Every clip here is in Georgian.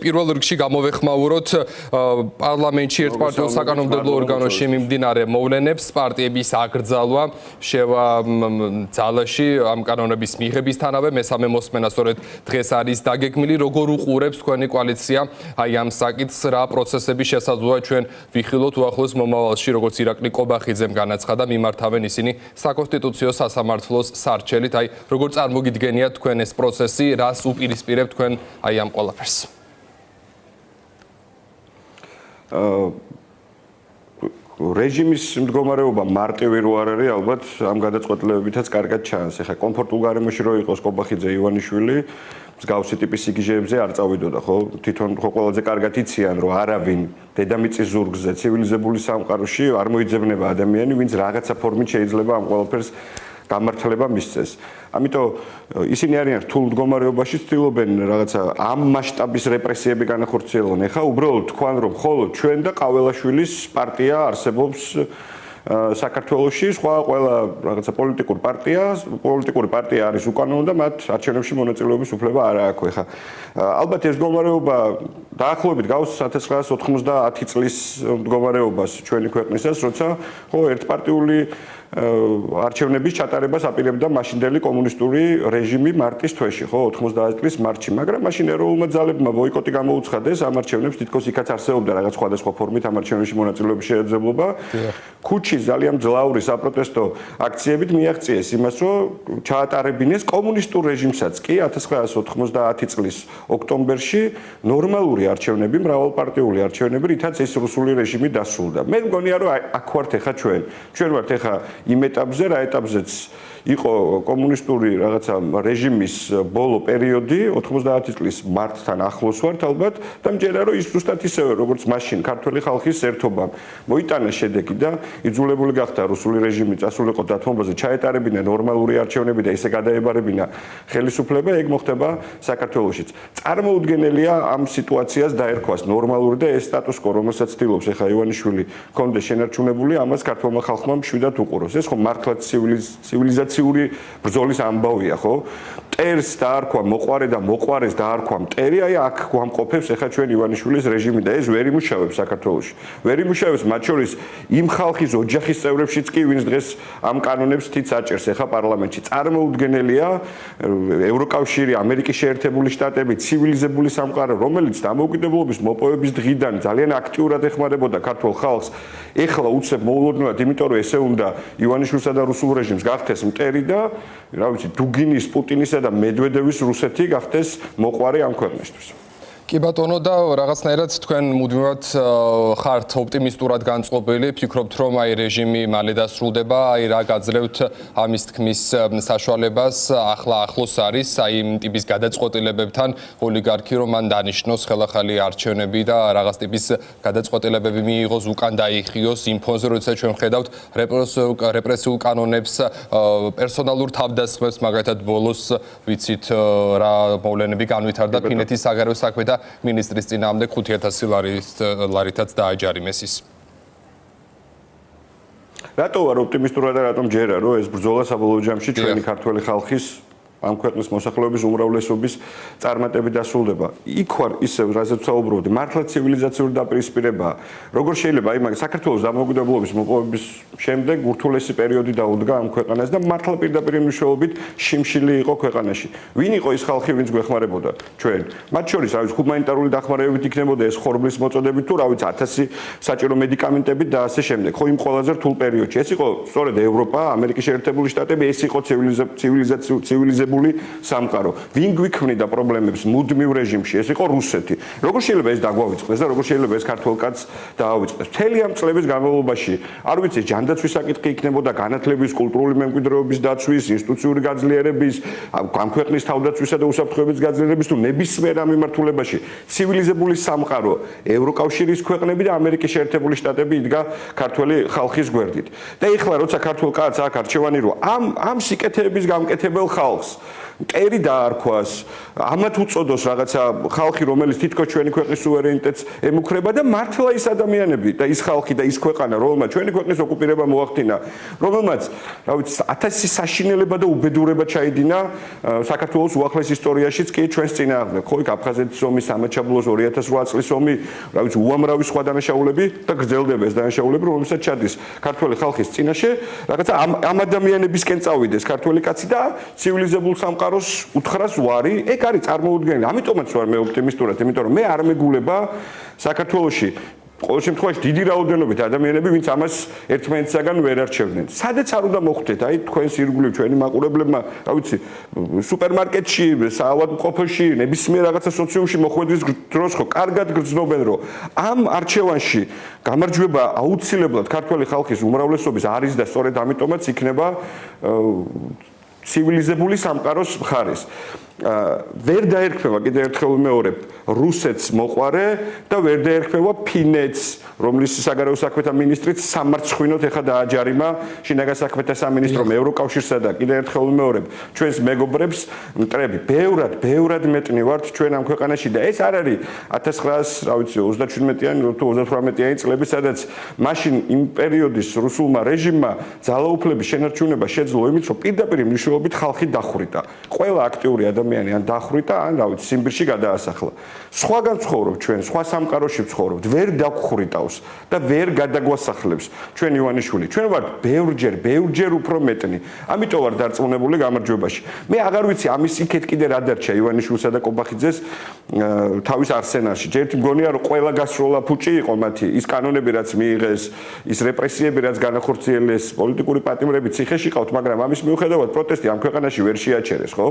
პირველ რიგში გამოვეხმაუროთ პარლამენტში ერთპარტიულ საკანონმდებლო ორგანოში მიმდინარე მოვლენებს, პარტიების აკრძალვა შევა ძალაში ამ კანონების მიღებისთანავე მესამე მოსმენა სწორედ დღეს არის დაგეგმილი. როგორ უყურებს თქვენი კოალიცია აი ამ საკითხს, რა პროცესები შესაძლოა ჩვენ ვიხილოთ უახლოეს მომავალში, როგორც ირაკლი კობახიძემ განაცხადა, მიმართავენ ისინი საკონსტიტუციო სასამართლოს სარჩელით. აი როგორ წარმოგიდგენიათ თქვენ ეს პროცესი, რას უპირისპირებთ თქვენ აი ამ ყველაფერს? რეჟიმის მდგომარეობა მარტივი რო არ არის, ალბათ ამ გადაწყვეტილებებითაც კარგად ჩანს. ეხლა კომფორტულ გარემოში რო იყოს კობახიძე, ივანიშვილი, მსგავსი ტიპის სიგიჟეებზე არ წავიდოდა, ხო? თვითონ ხო ყველაზე კარგად იციან, რომ არავინ დედამიწის ზურგზე, ცივილიზებული სამყაროში არ მოიძებნება ადამიანი, ვინც რაღაცა ფორმით შეიძლება ამ ყველაფერს გამართლება მისცეს. ამიტომ ისინი არიან რთულ მდგომარეობაში, ცდილობენ რაღაცა ამ მასშტაბის რეპრესიები განახორციელონ. ეხლა უბრალოდ თქვან რომ მხოლოდ ჩვენ და ყაველაშვილის პარტია არსებობს საქართველოში, ყველა რაღაცა პოლიტიკური პარტია არის უკანონო და მათ არჩევნებში მონაწილეობის უფლება არ აქვს. ეხლა ალბათ ეს მდგომარეობა დაახლოებით გავს 1990 წლის მდგომარეობას ჩვენი ქვეყნისას, როცა ხო ერთპარტიული არჩევნების ჩატარებას აპირებდა მაშინდელი კომუნისტური რეჟიმი მარტის თვეში, ხო, 90 წლის მარტში, მაგრამ მაშინ ეროვნულმა ძალებმა ბოიკოტი გამოუცხადეს ამ არჩევნებს, თითქოს იქაც არსებობდა რაღაც სხვადასხვა ფორმით ამ არჩევნებში მონაწილეობის შესაძლებლობა. ქუჩის ძალიან ძლავრი საპროტესტო აქციებით მიაღწიეს იმას, რომ ჩაატარებინეს კომუნისტურ რეჟიმსაც კი 1990 წლის ოქტომბერში ნორმალური არჩევნები, მრავალპარტიული არჩევნები, რითაც ეს რუსული რეჟიმი დასრულდა. მე მგონია, რომ აქ ვართ ეხა ჩვენ ვართ ეხა იმ ეტაპზე, რა ეტაპზეც იყო კომუნისტური რაღაცა რეჟიმის ბოლო პერიოდი 90 წლის მარტთან ახლოს ვართ ალბათ და მჯერა რომ ის ზუსტად ისევე როგორც მაშინ ქართველი ხალხის ერთობამ მოიტანა შედეგი და იძულებული გახდა რუსული რეჟიმი წასულიყო დათმობაზე, ჩაეტარებინა ნორმალური არჩევნები და ისე გადაებარებინა ხელისუფლება, ეგ მოხდება საქართველოშიც. წარმოუდგენელია ამ სიტუაციას დაერქვას ნორმალური და ეს სტატუს კო, რომელსაც ცდილობს ეხა ივანიშვილი კონდეს შენარჩუნებული, ამას ქართველმა ხალხმა მშვიდად უყუროს. ეს ხო მართლაც ცივილიზაციური ბრძოლის ამბავია, ხო? მტერს დაარქვა მოყვარე და მოყვარეს დაარქვა მტერი, აი აქ გვამყოფებს ეხა ჩვენ ივანიშვილის რეჟიმი და ეს ვერ იმუშავებს საქართველოში. ვერ იმუშავებს მათ შორის იმ ხალხის ოჯახის წევრებშიც კი, ვინც დღეს ამ კანონებს თიც აჭერს ეხა პარლამენტში. წარმოუდგენელია ევროკავშირი, ამერიკის შეერთებული შტატები, ცივილიზებული სამყარო, რომელიც დამოუკიდებლობის მოპოვების დღიდან ძალიან აქტიურად ეხმარებოდა ქართულ ხალხს, ეხლა უცებ მოულოდნელად, იმიტომ რომ ესე უნდა ივანიშვილსა და რუსულ რეჟიმს გახდეს მტერი და რა ვიცი, დუგინის, პუტინისა და მედვედევის რუსეთი გახდეს მოყვარე ამ ქვეყნისთვის. კი ბატონო და რაღაცნაირად თქვენ მუდმივად ხართ ოპტიმისტურად განწყობილი, ფიქრობთ რომ აი რეჟიმი მალე დასრულდება, აი რა გაძლევთ ამის თქმის საშუალებას, ახლოს არის აი იმ ტიპის გადაწყვეტილებებთან ოლიგარქი რომ მან დანიშნოს ხელახალი არჩევნები და რაღაც ტიპის გადაწყვეტილებები მიიღოს, უკან დაიხიოს იმ ფონზე, როცა ჩვენ ვხედავთ რეპრესიულ კანონებს, პერსონალურ თავდასხმებს, მაგალითად ბოლოს ვიცით რა მოვლენები განვითარდა ფინეთის საგარეო საქმე და მინისტრის წინააღმდეგ 5,000 ლარითაც დააჯარიმეს ის. რატო ვარ ოპტიმისტურად და რატომ ჯერა რომ ეს ბრძოლა საბოლოო ჯამში ჩვენი ქართველი ხალხის ამ ქვეყნის მოსახლეობის უმრავლესობის წარმატებით დასრულდება. იქ ვარ ისევ რაზეც საუბრობდი, მართლა ცივილიზაციური დაპირისპირება. როგორ შეიძლება აი მაგ საქართველოს დამოუკიდებლობის მოპოვების შემდეგ ურთულესი პერიოდი დაუდგა ამ ქვეყანას და მართლა პირდაპირ მნიშვნელობით შიმშილი იყო ქვეყანაში. ვინ იყო ის ხალხი, ვინც გვეხმარებოდა ჩვენ? მათ შორის რა ვიცი, ჰუმანიტარული დახმარებებით იქნებოდა ეს ხორბლის მოწოდებით თუ რა ვიცი 1000 საჭირო მედიკამენტებით და ასე შემდეგ. ხო იმ ყველაზე რთულ პერიოდში. ეს იყო სწორედ ევროპა, ამერიკის შეერთებული შტატები, ეს იყო ცივილიზებული სამყარო. ვინ გვიქმნიდა პრობლემებს მუდმივ რეჟიმში? ეს იყო რუსეთი. როგორ შეიძლება ეს დაგვავიწყდეს და როგორ შეიძლება ეს ქართველ კაცს დაავიწყდეს? მთელი ამ წლების განმავლობაში, არ ვიცი, ჯანდაცვის საკითხი იქნებოდა, განათლების, კულტურული მემკვიდრეობის დაცვის, ინსტიტუციური გაძლიერების, ამ ქვეყნის თავდაცვისა და უსაფრთხოების გაძლიერების თუ ნებისმიერ ამ მიმართულებაში ცივილიზებული სამყარო, ევროკავშირის ქვეყნები და ამერიკის შეერთებული შტატები იდგა ქართველი ხალხის გვერდით. და ეხლა როცა ქართულ კაცს აქ არჩევანი რო ამ სიკეთეების გამკეთებელ ხალხს მტერი დაარქვას, ამათ უწოდოს რაღაცა ხალხი, რომელიც თითქოს ჩვენი ქვეყნის სუვერენიტეტს ემუქრება და მართლა ის ადამიანები და ის ხალხი და ის ქვეყანა, რომელმაც ჩვენი ქვეყნის ოკუპირება მოახდინა, რომელმაც, რა ვიცი, 1000 საშინელება და უბედურება ჩაიდინა საქართველოს უახლეს ისტორიაშიც კი ჩვენს წინააღმდეგ. ხო, იქ აფხაზეთის ომის სამაჩაბლოს 2008 წლის ომი, რა ვიცი, უამრავი სხვა დანაშაულები და გრძელდება ეს დანაშაულები, რომელსაც ჩადის ქართველი ხალხის წინაშე, რაღაცა ამ ადამიანებისკენ წავიდეს ქართველი კაცი და ცივილიზებულ სამყაროს უთხრას ვარი, ეგ არის წარმოუდგენელი. ამიტომაც ვარ მე ოპტიმისტურად, იმიტომ რომ მე არ მეგულება საქართველოში ყოველ შემთხვევაში დიდი რაოდენობით ადამიანები, ვინც ამას ერთმანეთისაგან ვერ არჩევდნენ. სადაც არ უნდა მოხვდეთ, აი თქვენს ირგვლივ ჩვენი მაყურებლებმა, რა ვიცი, სუპერმარკეტში, საავადმყოფოში, ნებისმიერ რაღაცა სოციუმში მოხვედრის დროს ხო კარგად გრძნობენ, რომ ამ არჩევანში გამარჯვება აუცილებლად ქართველი ხალხის უმრავლესობის არის და სწორედ ამიტომაც იქნება ცივილიზებული სამყაროს მხარეს. ვერ დაერქმევა კიდევ ერთხელ ვიმეორებ რუსეთს მოყარე და ვერ დაერქმევა ფინეთს, რომლის საგარეო საქმეთა მინისტრიც სამარცხვინოდ ეხა დააჯარიმა შინაგან საქმეთა სამინისტრომ ევროკავშირსა და კიდევ ერთხელ ვიმეორებ ჩვენს მეგობრებს მტრები. ბევრად მეტნი ვართ ჩვენ ამ ქვეყანაში და ეს არ არის 1937-იანი თუ 38-იანი წლები, სადაც მაშინ იმ პერიოდის რუსულმა რეჟიმმა ძალაუფლების შენარჩუნება შეძლო იმით, რომ პირდაპირ მნიშვნელობით ხალხი დახვრიტა. ყველა აქტიური ადამიანი ან დახვრიტა, ან რა ვიცი, სიმბირში გადაასახლა. სხვაგან ცხოვრობ ჩვენ, სხვა სამყაროში ვცხოვრობთ, ვერ დაგხვრიტავს და ვერ გადაგვასახლებს ჩვენ ივანიშვილი. ჩვენ ვართ ბევრჯერ უფრო მეტნი. ამიტომ ვარ დარწმუნებული გამარჯვებაში. მე აღარ ვიცი ამის იქეთ კიდე რა დარჩა ივანიშვილსა და კობახიძეს თავის არსენალში. ერთი მგონია რომ ყველა გასროლა ფუჭი იყო მათი, ის კანონები რაც მიიღეს, ის რეპრესიები რაც განახორციელეს, პოლიტიკური პატიმრები ციხეში ყავთ, მაგრამ ამის მიუხედავად პროტესტი ამ ქვეყანაში ვერ შეაჩერეს, ხო?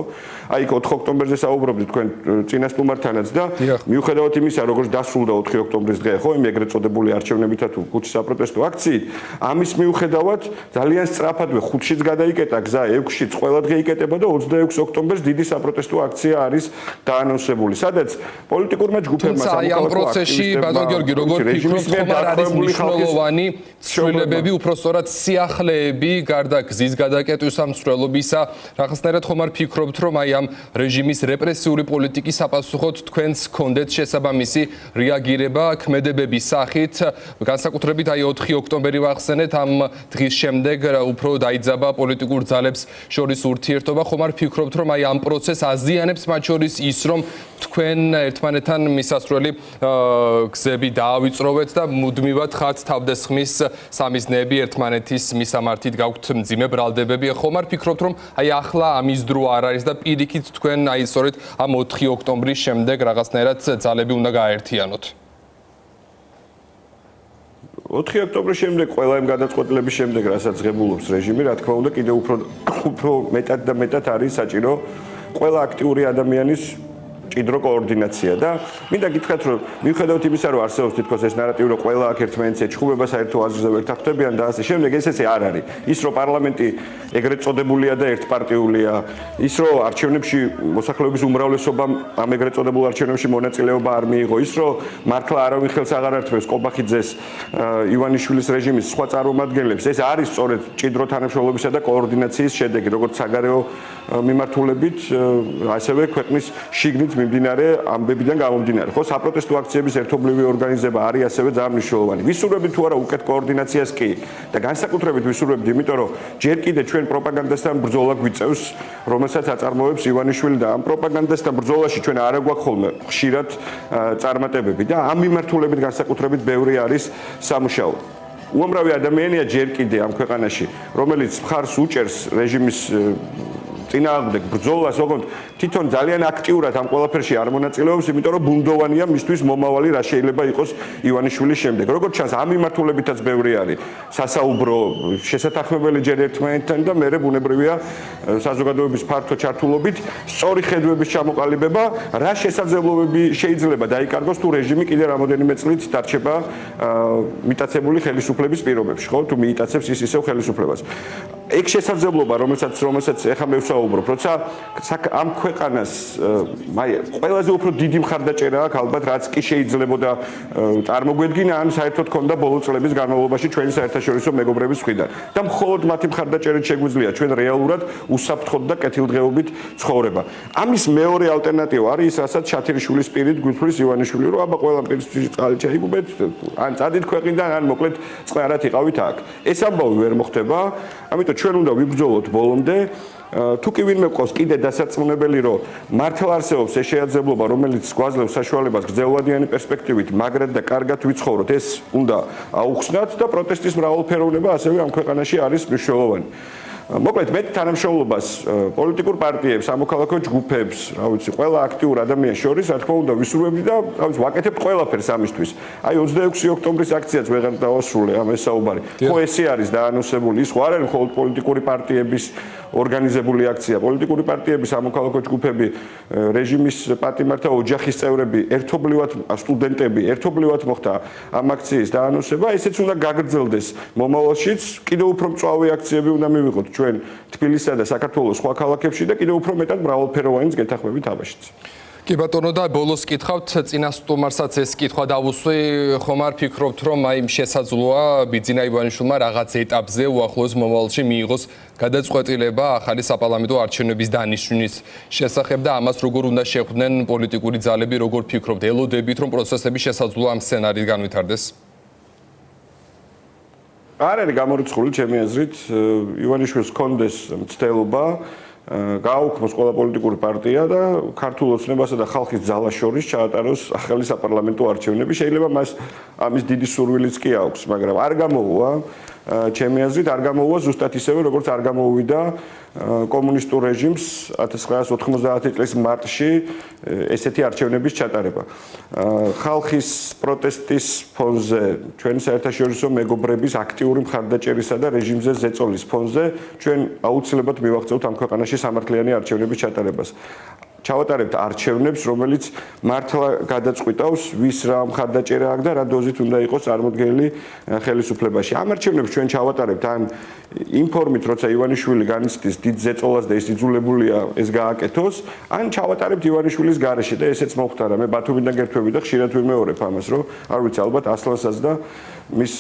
აი 4 ოქტომბერზე საუბრობდით თქვენ წინასწარმართანაც და მიუხედავად იმისა, როგორც დასრულდა 4 ოქტომბრის დღე, ხო, იმ ეგრეთ წოდებული არჩევნებითა თუ ქუჩის საპროტესტო აქციით, ამის მიუხედავად ძალიან სწრაფადვე 5-შიც გადაიკეტა გზა, 6-შიც ყველა დღე იკეტება და 26 ოქტომბერს დიდი საპროტესტო აქცია არის დაანონსებული, სადაც პოლიტიკურმა ჯგუფებმა აი ამ პროცესში ბატონ გიორგი, როგორ ფიქრობთ, ხომ არ არის მნიშვნელოვანი ცვლილებები, უпростоრად სიახლეები გარდა გზის გადაკეტვის ამ ცვლილობისა, რაღაცნაირად ხომ არ ფიქრობთ, რომ აი ამ რეჟიმის რეპრესიული პოლიტიკის საპასუხოდ თქვენს გქონდეთ შესაბამისი რეაგირება ქმედებების სახით, განსაკუთრებით აი 4 ოქტომბერი ვახსენეთ, ამ დღის შემდეგ უფრო დაიძაბა პოლიტიკურ ძალებს შორის ურთიერთობა, ხომ არ ფიქრობთ, რომ აი ამ პროცესს აზიანებს მათ შორის ის, რომ თქვენ ერთმანეთთან მისასვლელი გზები დაავიწროვეთ და მუდმივად ხართ თავდასხმის სამიზნეები ერთმანეთის მისამართით გაქვთ მძიმე ბრალდებები, ხომ არ ფიქრობთ, რომ აი ახლა ამის დრო არ არის და პირიქით თქვენ აი სწორედ ამ 4 ოქტომბრის შემდეგ რაღაცნაირად ძალები უნდა გააერთიანოთ. 4 ოქტომბრის შემდეგ ყველა იმ გადაწყვეტილების შემდეგ, რასაც ღებულობს რეჟიმი, რა თქმა უნდა, კიდევ უფრო მეტად და მეტად არის საჭირო ყველა აქტიური ადამიანის ჭიდრო კოორდინაცია და მინდა გითხრათ, რომ მიუხედავად იმისა, რომ არსებობს თითქოს ეს ნარატივი, რომ ყველა აქ ერთმანეთს ეჩხუბება საერთო აზრზე ვერ თანხმდებიან და ასე შემდეგ, ეს ესე არ არის. ის რომ პარლამენტი ეგრეთ წოდებულია და ერთპარტიულია, ის რომ არჩევნებში მოსახლეობის უმრავლესობამ ამ ეგრეთ წოდებულ არჩევნებში მონაწილეობა არ მიიღო, ის რომ მართლა არავინ ხელს აღარ ართმევს კობახიძეს, ივანიშვილის რეჟიმის სხვა წარმომადგენლებს, ეს არის სწორედ ჭიდრო თანამშრომლობისა და კოორდინაციის შედეგი, როგორც საგარეო მიმართულებით, ასევე ქვეყნის შიგნით მიმდინარე ამბებიდან გამომდინარე. ხო, საპროტესტო აქციების ერთობლივი ორგანიზება არის ასევე ძალიან მნიშვნელოვანი. ვისურვებთ თუ არა უკეთ კოორდინაციას კი და განსაკუთრებით ვისურვებთ, იმიტომ რომ ჯერ კიდე ჩვენ პროპაგანდასთან ბრძოლა გვიწევს, რომელსაც აწარმოებს ივანიშვილი და ამ პროპაგანდასთან ბრძოლაში ჩვენ არ აგვაქვს ხოლმე ხშირად წარმატებები და ამ მიმართულებით განსაკუთრებით ბევრი არის სამუშაო. უამრავი ადამიანია ჯერ კიდე ამ ქვეყანაში, რომელიც მხარს უჭერს რეჟიმის წინააღმდეგ ბრძოლას, ოღონდ თვითონ ძალიან აქტიურად ამ ყველაფერში არ მონაწილეობს, იმიტომ რომ ბუნდოვანია მისთვის მომავალი რა შეიძლება იყოს ივანიშვილის შემდეგ. როგორც ჩანს, ამ მიმართულებითაც ბევრი არის სასაუბრო შესათანხმებელი ჯერ ერთმანეთთან და მეორე ბუნებრივია საზოგადოების ფართო ჩართულობით სწორი ხედვების ჩამოყალიბება, რა შესაძლებლობები შეიძლება დაიკარგოს თუ რეჟიმი კიდე რამოდენიმე წლით დარჩება მიტაცებული ხელისუფლების პირობებში, ხო? თუ მიიტაცებს ის ისევ ხელისუფლებას. ეგ შესაძლებლობა, რომელსაც ეხლა მე ვსაუბრობ, როცა ამ ქვეყანას ყველაზე უფრო დიდი მხარდაჭერა აქვს, ალბათ რაც კი შეიძლებოდა წარმოგვედგინა, ან საერთოდ ქონდა ბოლო წლების განმავლობაში ჩვენი საერთაშორისო მეგობრების მხრიდან. და მხოლოდ მათი მხარდაჭერით შეგვიძლია ჩვენ რეალურად უსაფრთხოდ და კეთილდღეობით ცხოვრება. ამის მეორე ალტერნატივა არის ის, რასაც შათირიშვილის პირით გვითვლის ივანიშვილი, რომ აბა ყველა პირისთვის წყალი ჩაიგუბეთ, ან წადით ქვეყნიდან, ან მოკლედ წყარად იყავით აქ. ეს ამბავი ვერ მოხდება, ამიტომ ჩვენ უნდა ვიბრძოლოთ ბოლომდე. თუ კი ვინმე ყავს კიდე დასარწმუნებელი, რომ მართლა არსებობს ეს შეაძლებლობა, რომელიც გვაძლევს საშუალებას გრძელვადიანი პერსპექტივით მაგრად და კარგად ვიცხოვროთ, ეს უნდა აუხსნათ და პროტესტის მრავალფეროვნება ასევე ამ ქვეყანაში არის მნიშვნელოვანი. მოკლედ მე თანამშრომლობას პოლიტიკურ პარტიებს, სამოქალაქო ჯგუფებს, რა ვიცი, ყველა აქტიურ ადამიანს შორის, რა თქმა უნდა, ვისურვებდი და რა ვიცი, ვაკეთებთ ყველაფერს ამისთვის. აი 26 ოქტომბრის აქციაც ვეღარ დავასრულე ამ ეს საუბარი. ხო ესე არის დაანონსებული, ის ხო არ არის მხოლოდ პოლიტიკური პარტიების ორგანიზებული აქცია, პოლიტიკური პარტიების, სამოქალაქო ჯგუფები, რეჟიმის პატიმართა ოჯახის წევრები, ერთობლივად სტუდენტები, ერთობლივად მოხდა ამ აქციის დაანონსება, ესეც უნდა გაგრძელდეს მომავალშიც, კიდევ უფრო მწვავე აქციები უნდა მივიღოთ ჩვენ თბილისსა და საქართველოს სხვა ქალაქებში და კიდევ უფრო მეტად მრავალფეროვანის გეთანხმებით აბაშიც. კი ბატონო და ბოლოს კითხავთ, წინა სტუმარსაც ეს კითხვა დავუსვი, ხომ არ ფიქრობთ, რომ აი შესაძლოა ბიძინა ივანიშვილმა რაღაც ეტაპზე უახლოეს მომავალში მიიღოს გადაწყვეტილება ახალი საპარლამენტო არჩევნების დანიშვნის შესახებ და ამას როგორ უნდა შეხვდნენ პოლიტიკური ძალები, როგორ ფიქრობთ, ელოდებით რომ პროცესები შესაძლოა ამ სცენარით განვითარდეს? არ არის გამორიცხული ჩემი აზრით, ივანიშვილს ჰქონდეს მცდელობა გააუქმოს ყველა პოლიტიკური პარტია და ქართულ ოცნებასა და ხალხის ძალას შორის ჩაატაროს ახალი საპარლამენტო არჩევნები. შეიძლება მას ამის დიდი სურვილიც კი აქვს, მაგრამ არ გამოუვა ჩემი აზრით, არ გამოუვა ზუსტად ისევე, როგორც არ გამოუვიდა კომუნისტურ რეჟიმს 1990 წლის მარტში ესეთი არჩევნების ჩატარება. ხალხის პროტესტის ფონზე, ჩვენი საერთაშორისო მეგობრების აქტიური მხარდაჭერისა და რეჟიმზე ზეწოლის ფონზე ჩვენ აუცილებლად მივაღწევთ ამ ქვეყანაში სამართლიანი არჩევნების ჩატარებას. ჩავატარებთ არჩევნებს, რომელიც მართლა გადაწყვიტავს, ვის რა მხარდაჭერა აქვს და რა დოზით უნდა იყოს წარმოდგენილი ხელისუფლებაში. ამ არჩევნებს ჩვენ ჩავატარებთ ან იმ ფორმით, როცა ივანიშვილი განიცდის დიდ ზეწოლას და ის იძულებულია ეს გააკეთოს, ან ჩავატარებთ ივანიშვილის გარეშე და ესეც მოხდა. მე ბათუმიდან გერთვები და ხშირად ვიმეორებ ამას, რომ არ ვიცი, ალბათ ასლანსაც და მის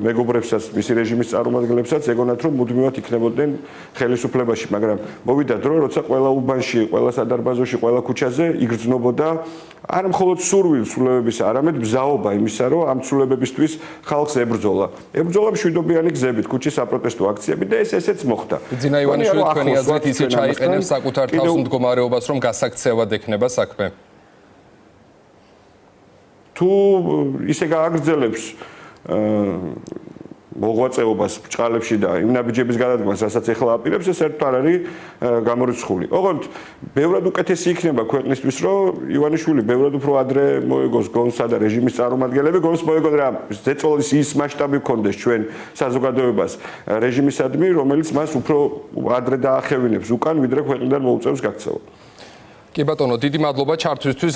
მეგობრებსაც, მისი რეჟიმის წარმომადგენლებსაც ეგონათ, რომ მუდმივად იქნებოდნენ ხელისუფლებაში, მაგრამ მოვიდა დრო, როცა ყველა უბანში, ყველა სადარბაზოში, ყველა ქუჩაზე იგრძნობოდა არ მხოლოდ სურვილსულებებისა, არამედ ბზაობა იმისა, რომ ამ ცვლილებებისთვის ხალხს ებრძოლა. ებრძოლა მშვიდობიანი გზებით, ქუჩის საპროტესტო აქციები და ესეც მოხდა. ბიძინა ივანიშვილი თქვენი აზრით ისე ჩაიყენებს საკუთარ თავს მდგომარეობას, რომ გასაქცევად ექნება საქმე? თუ ისე გააგრძელებს მოღვაწეობას ბჭყალებში და იმ ნაბიჯების გადადგმას, რასაც ეხლა აპირებს, ეს საერთოდ არ არის გამორიცხული. ოღონდ ბევრად უკეთესი იქნება ქვეყნისთვის, რომ ივანიშვილი ბევრად უფრო ადრე მოეგოს გონსა და რეჟიმის წარმომადგენლები, გონს მოეგონ რა ზეწოლის ის მასშტაბი გქონდეს ჩვენ საზოგადოებას რეჟიმისადმი, რომელიც მას უფრო ადრე დაახევინებს უკან, ვიდრე ქვეყნიდან მოუწევს გაქცევა. კი ბატონო, დიდი მადლობა ჩართვისთვის.